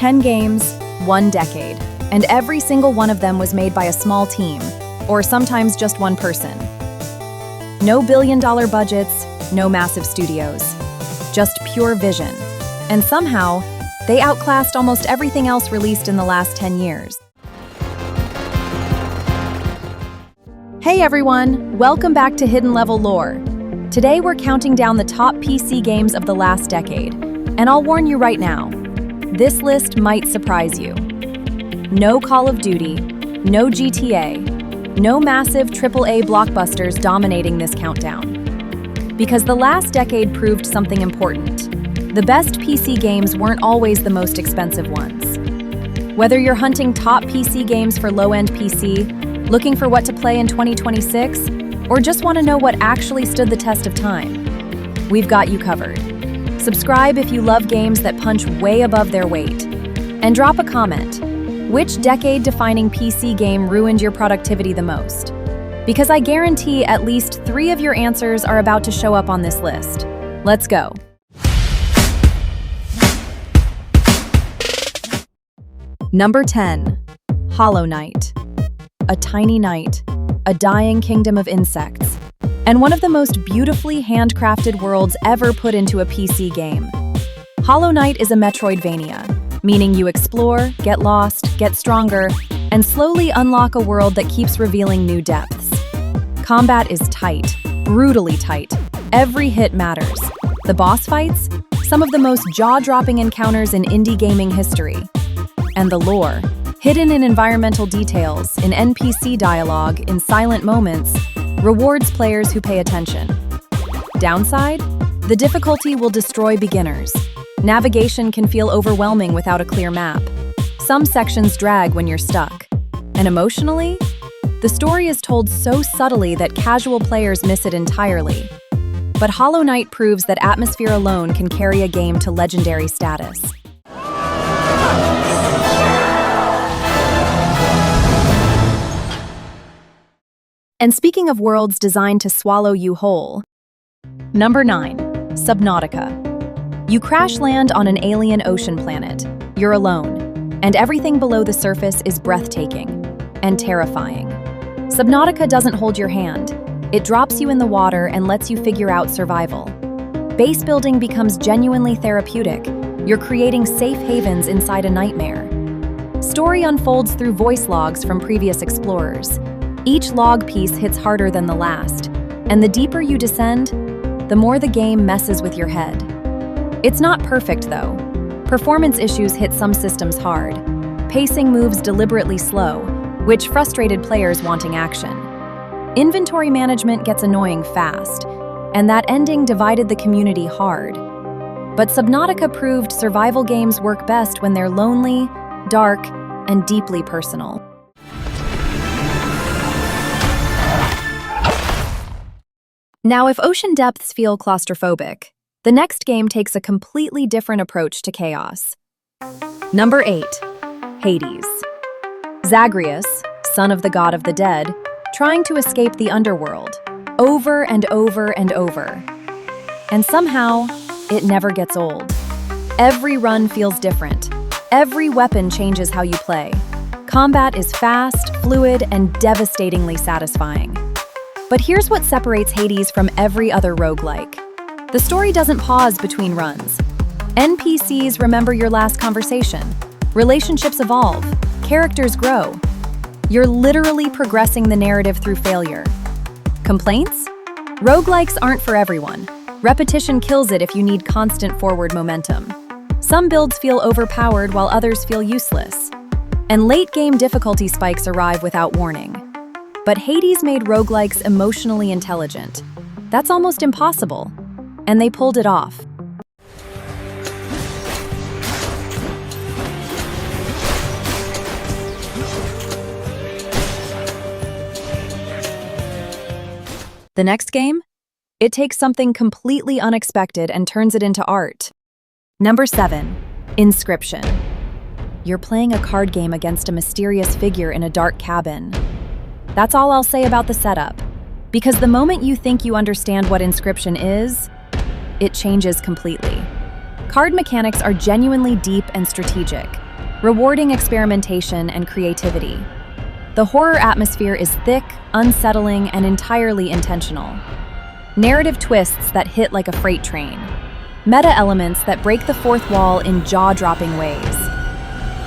10 games, 1 decade, and every single one of them was made by a small team, or sometimes just one person. No billion-dollar budgets, no massive studios, just pure vision. And somehow, they outclassed almost everything else released in the last 10 years. Hey everyone, welcome back to Hidden Level Lore. Today we're counting down the top PC games of the last decade, and I'll warn you right now, this list might surprise you. No Call of Duty, no GTA, no massive AAA blockbusters dominating this countdown. Because the last decade proved something important. The best PC games weren't always the most expensive ones. Whether you're hunting top PC games for low-end PC, looking for what to play in 2026, or just want to know what actually stood the test of time, we've got you covered. Subscribe if you love games that punch way above their weight. And drop a comment. Which decade-defining PC game ruined your productivity the most? Because I guarantee at least 3 of your answers are about to show up on this list. Let's go. Number 10. Hollow Knight. A tiny knight, a dying kingdom of insects, and one of the most beautifully handcrafted worlds ever put into a PC game. Hollow Knight is a Metroidvania, meaning you explore, get lost, get stronger, and slowly unlock a world that keeps revealing new depths. Combat is tight, brutally tight. Every hit matters. The boss fights? Some of the most jaw-dropping encounters in indie gaming history. And the lore, hidden in environmental details, in NPC dialogue, in silent moments, rewards players who pay attention. Downside? The difficulty will destroy beginners. Navigation can feel overwhelming without a clear map. Some sections drag when you're stuck. And emotionally? The story is told so subtly that casual players miss it entirely. But Hollow Knight proves that atmosphere alone can carry a game to legendary status. And speaking of worlds designed to swallow you whole, Number 9. Subnautica. You crash land on an alien ocean planet. You're alone, and everything below the surface is breathtaking and terrifying. Subnautica doesn't hold your hand. It drops you in the water and lets you figure out survival. Base building becomes genuinely therapeutic. You're creating safe havens inside a nightmare. Story unfolds through voice logs from previous explorers. Each log piece hits harder than the last, and the deeper you descend, the more the game messes with your head. It's not perfect, though. Performance issues hit some systems hard. Pacing moves deliberately slow, which frustrated players wanting action. Inventory management gets annoying fast, and that ending divided the community hard. But Subnautica proved survival games work best when they're lonely, dark, and deeply personal. Now, if ocean depths feel claustrophobic, the next game takes a completely different approach to chaos. Number 8. Hades. Zagreus, son of the god of the dead, trying to escape the underworld, over and over and over. And somehow, it never gets old. Every run feels different. Every weapon changes how you play. Combat is fast, fluid, and devastatingly satisfying. But here's what separates Hades from every other roguelike. The story doesn't pause between runs. NPCs remember your last conversation. Relationships evolve. Characters grow. You're literally progressing the narrative through failure. Complaints? Roguelikes aren't for everyone. Repetition kills it if you need constant forward momentum. Some builds feel overpowered while others feel useless. And late-game difficulty spikes arrive without warning. But Hades made roguelikes emotionally intelligent. That's almost impossible. And they pulled it off. The next game? It takes something completely unexpected and turns it into art. Number 7. Inscryption. You're playing a card game against a mysterious figure in a dark cabin. That's all I'll say about the setup, because the moment you think you understand what Inscryption is, it changes completely. Card mechanics are genuinely deep and strategic. rewarding experimentation and creativity. The horror atmosphere is thick, unsettling, and entirely intentional. Narrative twists that hit like a freight train. Meta elements that break the fourth wall in jaw-dropping ways.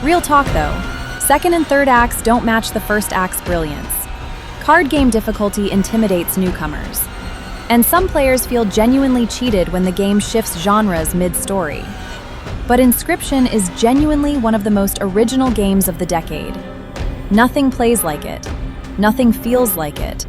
Real talk though, second and third acts don't match the first act's brilliance. Card game difficulty intimidates newcomers. And some players feel genuinely cheated when the game shifts genres mid-story. But Inscryption is genuinely one of the most original games of the decade. Nothing plays like it. Nothing feels like it.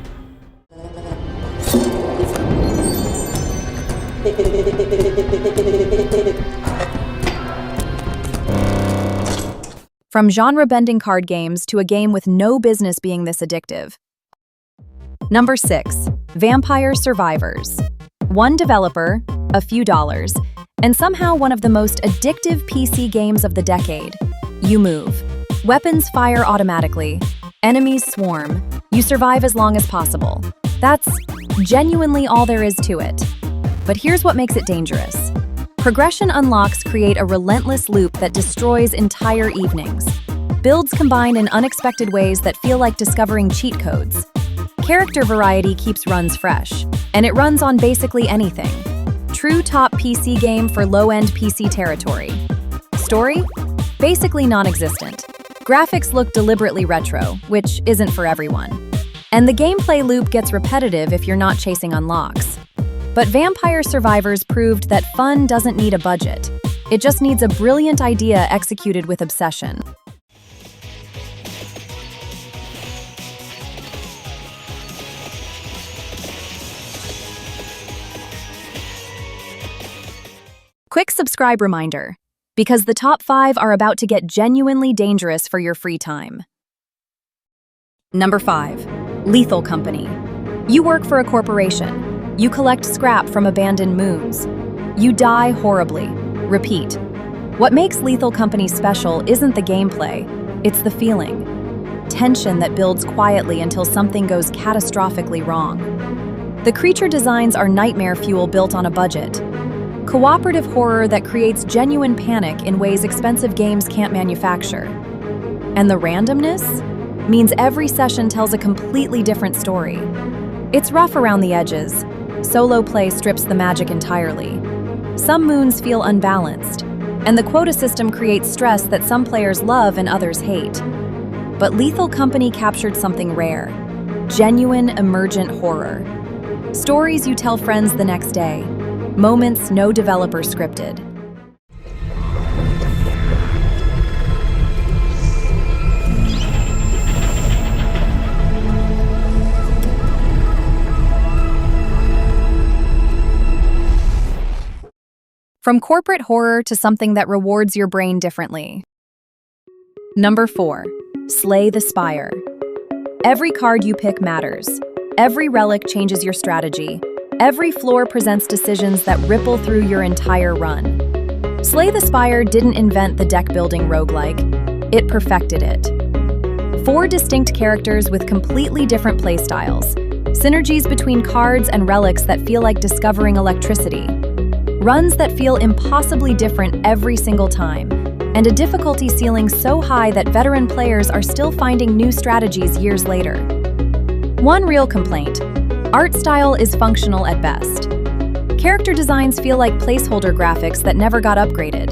From genre-bending card games to a game with no business being this addictive. Number 6. Vampire Survivors. One developer, a few dollars, and somehow one of the most addictive PC games of the decade. You move. Weapons fire automatically. Enemies swarm. You survive as long as possible. That's genuinely all there is to it. But here's what makes it dangerous. Progression unlocks create a relentless loop that destroys entire evenings. Builds combine in unexpected ways that feel like discovering cheat codes. Character variety keeps runs fresh, and it runs on basically anything. True top PC game for low-end PC territory. Story? Basically non-existent. Graphics look deliberately retro, which isn't for everyone. And the gameplay loop gets repetitive if you're not chasing unlocks. But Vampire Survivors proved that fun doesn't need a budget. It just needs a brilliant idea executed with obsession. Quick subscribe reminder, because the top 5 are about to get genuinely dangerous for your free time. Number 5. Lethal Company. You work for a corporation. You collect scrap from abandoned moons. You die horribly. Repeat. What makes Lethal Company special isn't the gameplay, it's the feeling. Tension that builds quietly until something goes catastrophically wrong. The creature designs are nightmare fuel built on a budget. Cooperative horror that creates genuine panic in ways expensive games can't manufacture. And the randomness means every session tells a completely different story. It's rough around the edges. Solo play strips the magic entirely. Some moons feel unbalanced, and the quota system creates stress that some players love and others hate. But Lethal Company captured something rare: genuine, emergent horror. Stories you tell friends the next day. Moments no developer scripted. From corporate horror to something that rewards your brain differently. Number 4. Slay the Spire. Every card you pick matters. Every relic changes your strategy. Every floor presents decisions that ripple through your entire run. Slay the Spire didn't invent the deck-building roguelike, it perfected it. 4 distinct characters with completely different playstyles, synergies between cards and relics that feel like discovering electricity, runs that feel impossibly different every single time, and a difficulty ceiling so high that veteran players are still finding new strategies years later. One real complaint: art style is functional at best. Character designs feel like placeholder graphics that never got upgraded.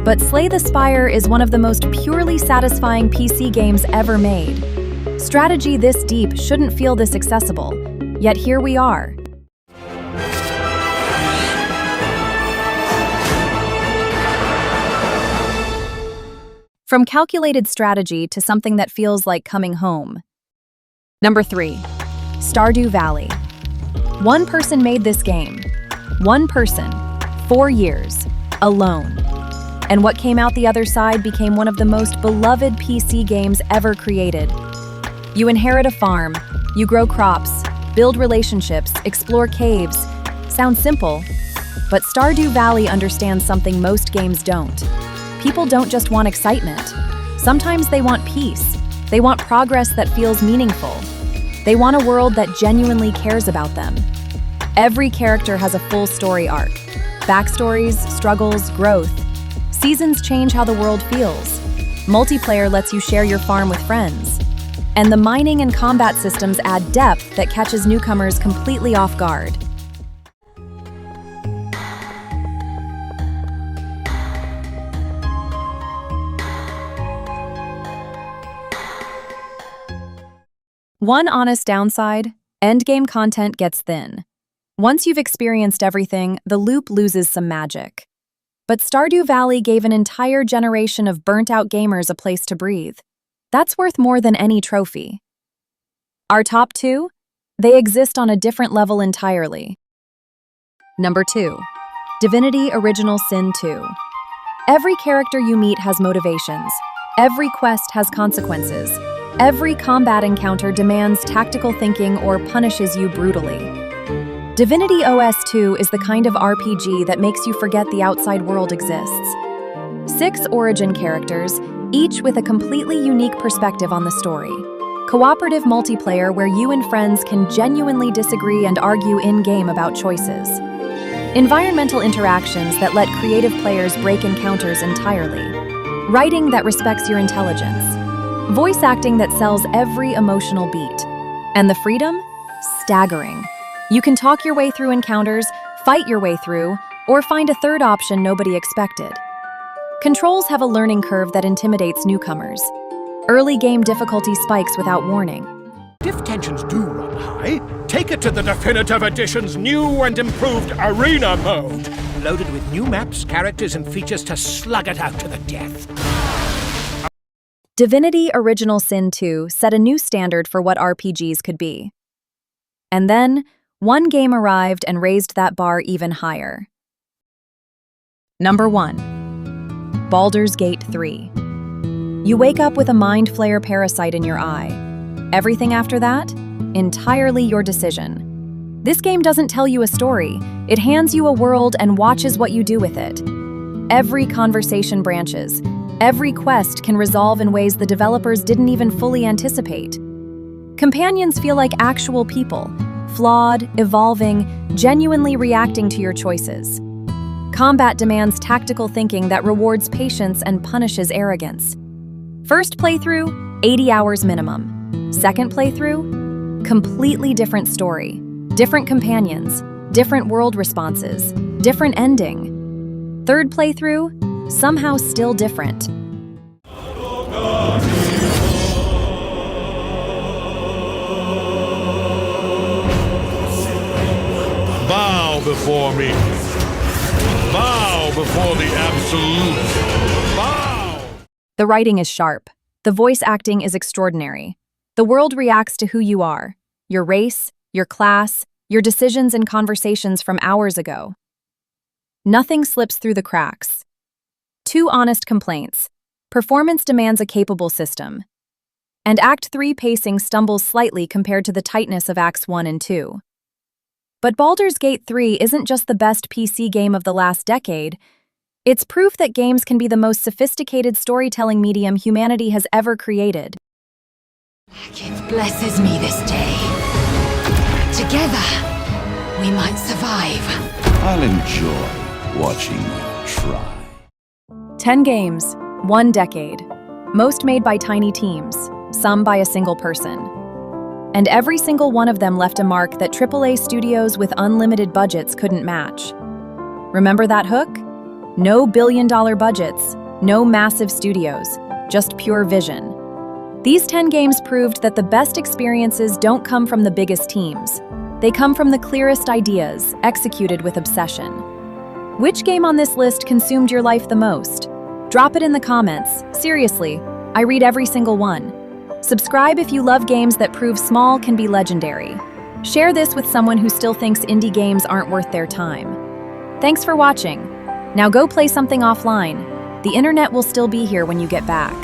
But Slay the Spire is one of the most purely satisfying PC games ever made. Strategy this deep shouldn't feel this accessible, yet here we are. From calculated strategy to something that feels like coming home. Number 3. Stardew Valley. One person made this game. One person, 4 years, alone. And what came out the other side became one of the most beloved PC games ever created. You inherit a farm, you grow crops, build relationships, explore caves. Sounds simple, but Stardew Valley understands something most games don't. People don't just want excitement. Sometimes they want peace. They want progress that feels meaningful. They want a world that genuinely cares about them. Every character has a full story arc. Backstories, struggles, growth. Seasons change how the world feels. Multiplayer lets you share your farm with friends. And the mining and combat systems add depth that catches newcomers completely off guard. One honest downside: endgame content gets thin. Once you've experienced everything, the loop loses some magic. But Stardew Valley gave an entire generation of burnt-out gamers a place to breathe. That's worth more than any trophy. Our top two? They exist on a different level entirely. Number 2. Divinity Original Sin 2. Every character you meet has motivations. Every quest has consequences. Every combat encounter demands tactical thinking or punishes you brutally. Divinity OS 2 is the kind of RPG that makes you forget the outside world exists. 6 origin characters, each with a completely unique perspective on the story. Cooperative multiplayer where you and friends can genuinely disagree and argue in-game about choices. Environmental interactions that let creative players break encounters entirely. Writing that respects your intelligence. Voice acting that sells every emotional beat. And the freedom? Staggering. You can talk your way through encounters, fight your way through, or find a third option nobody expected. Controls have a learning curve that intimidates newcomers. Early game difficulty spikes without warning. If tensions do run high, take it to the Definitive Edition's new and improved Arena mode. Loaded with new maps, characters, and features to slug it out to the death. Divinity Original Sin 2 set a new standard for what RPGs could be. And then, one game arrived and raised that bar even higher. Number 1. Baldur's Gate 3. You wake up with a mind flayer parasite in your eye. Everything after that? Entirely your decision. This game doesn't tell you a story. It hands you a world and watches what you do with it. Every conversation branches. Every quest can resolve in ways the developers didn't even fully anticipate. Companions feel like actual people, flawed, evolving, genuinely reacting to your choices. Combat demands tactical thinking that rewards patience and punishes arrogance. First playthrough, 80 hours minimum. Second playthrough, completely different story. Different companions, different world responses, different ending. Third playthrough, somehow still different. Bow before me. Bow before the absolute. Bow! The writing is sharp. The voice acting is extraordinary. The world reacts to who you are, your race, your class, your decisions and conversations from hours ago. Nothing slips through the cracks. 2 honest complaints. Performance demands a capable system. And Act 3 pacing stumbles slightly compared to the tightness of Acts 1 and 2. But Baldur's Gate 3 isn't just the best PC game of the last decade. It's proof that games can be the most sophisticated storytelling medium humanity has ever created. It blesses me this day. Together, we might survive. I'll enjoy watching you try. 10 games, 1 decade. Most made by tiny teams, some by a single person. And every single one of them left a mark that AAA studios with unlimited budgets couldn't match. Remember that hook? No billion-dollar budgets, no massive studios, just pure vision. These 10 games proved that the best experiences don't come from the biggest teams. They come from the clearest ideas, executed with obsession. Which game on this list consumed your life the most? Drop it in the comments. Seriously, I read every single one. Subscribe if you love games that prove small can be legendary. Share this with someone who still thinks indie games aren't worth their time. Thanks for watching. Now go play something offline. The internet will still be here when you get back.